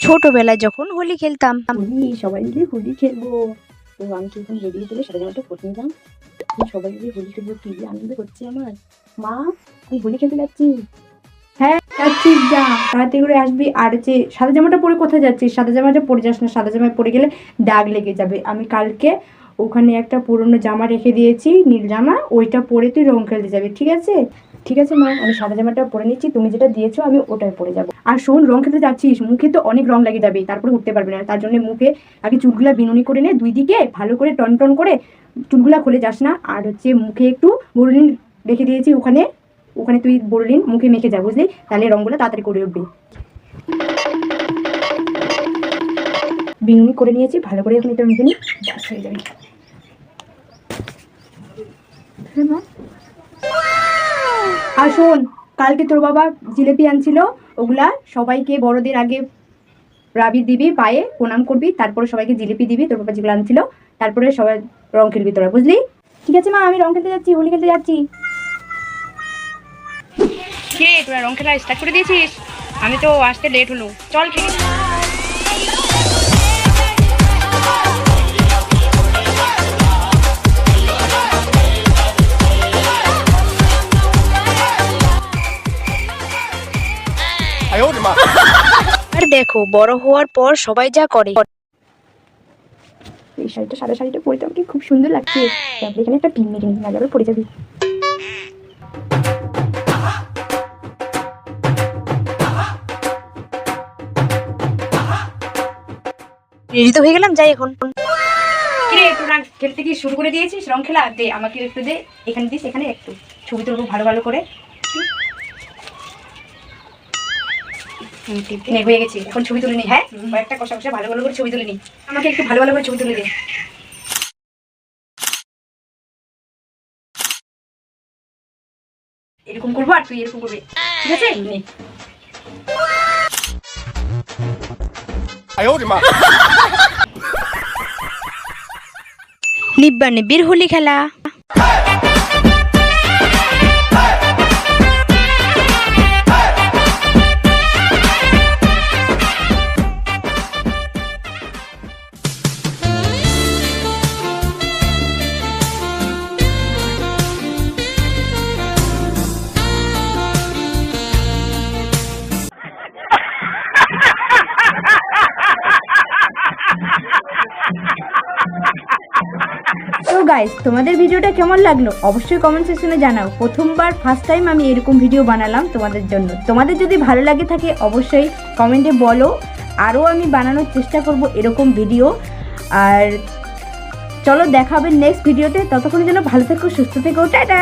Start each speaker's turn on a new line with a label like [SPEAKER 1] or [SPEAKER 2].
[SPEAKER 1] ছোটবেলায় যখন হোলি খেলতাম।
[SPEAKER 2] হোলি সবাই মিলে হোলি খেলবো। তো আমি কি এখন রেডি হয়ে সাথে জামাটা পরে নিলাম। সবাই মিলে হোলি খেলবো, কি আনন্দ হচ্ছে আমার। মা, আমি হোলি খেলতে যাচ্ছি। হ্যাঁ যাচ্ছিস, যা তাড়াতাড়ি করে আসবি। আর যে সাদা জামাটা পরে কোথায় যাচ্ছিস? সাদা জামাটা পরে যাস না, সাদা জামায় পরে গেলে দাগ লেগে যাবে। আমি কালকে ওখানে একটা পুরনো জামা রেখে দিয়েছি, নীল জামা, ওইটা পরে তুই রং খেলতে যাবি, ঠিক আছে? ঠিক আছে মা, আমি সাদা জামাটা পরে নিচ্ছি, তুমি যেটা দিয়েছো আমি ওটাই পরে যাবো। আর শোন, রং খেলতে যাচ্ছিস, মুখে তো অনেক রং লেগে যাবে, তারপরে উঠতে পারবে না। তার জন্য মুখে আগে চুলগুলা বিনুনি করে নে, দুই দিকে ভালো করে টন টন করে, চুলগুলা খুলে যাস না। আর হচ্ছে মুখে একটু বোরলিন রেখে দিয়েছি, ওখানে ওখানে তুই বোরলিন মুখে মেখে যা, বুঝলি? তাহলে রংগুলো তাড়াতাড়ি করে উঠবি। বিনুনি করে নিয়েছি, ভালো করে এখন এটা মেখে নি, ব্যাস হয়ে যাবে। আর শোন, কালকে তোর বাবা জিলেপি আনছিল, ওগুলা সবাইকে বড়দের আগে রাবি দিবি, পায়ে প্রণাম করবি, তারপরে সবাইকে জিলিপি দিবি তোর বাবা যেগুলো আনছিল, তারপরে সবাই রং খেলবি তোরা, বুঝলি? ঠিক আছে মা, আমি রং খেলতে যাচ্ছি, হোলি খেলতে যাচ্ছি।
[SPEAKER 1] কে তোরা রং খেলা স্টার্ট করে দিয়েছিস? আমি তো আসতে লেট হলো, চল খেলি। আর দেখো, বড় হওয়ার পর সবাই যা করে।
[SPEAKER 2] এই শাড়িটা, সাদা শাড়িটা পরতে আমাকে খুব সুন্দর লাগছে। তারপরে এখানে একটা পিন মেরে না যাবে, পরে যাবি।
[SPEAKER 1] রেডি তো হয়ে গেলাম, যাই এখন। কিরে তোরা খেলতে কি শুরু করে দিয়েছিস রং খেলা? দে আমাকে একটু দে, এখানে দিস, এখানে একটু ছবি তুলবো ভালো ভালো করে। হয়ে গেছি, এখন ছবি তুলে নি। হ্যাঁ, কয়েকটা কষা কষা ভালো ভালো করে ছবি তুলে নি। আমাকে একটু ভালো ভালো করে ছবি তুলে দে। এরকম করবো আর তুই এরকম করবি, ঠিক আছে? নে। নিব্বা নিবির হোলি খেলা।
[SPEAKER 2] তো গাইস, তোমাদের ভিডিওটা কেমন লাগলো অবশ্যই কমেন্ট সেকশনে জানাও। প্রথমবার ফার্স্ট টাইম আমি এরকম ভিডিও বানালাম তোমাদের জন্য। তোমাদের যদি ভালো লাগে থাকে অবশ্যই কমেন্টে বলো, আরও আমি বানানোর চেষ্টা করব এরকম ভিডিও। আর চলো দেখা হবে নেক্সট ভিডিওতে, ততক্ষণের জন্য ভালো থেকো, সুস্থ থেকো, টাটা।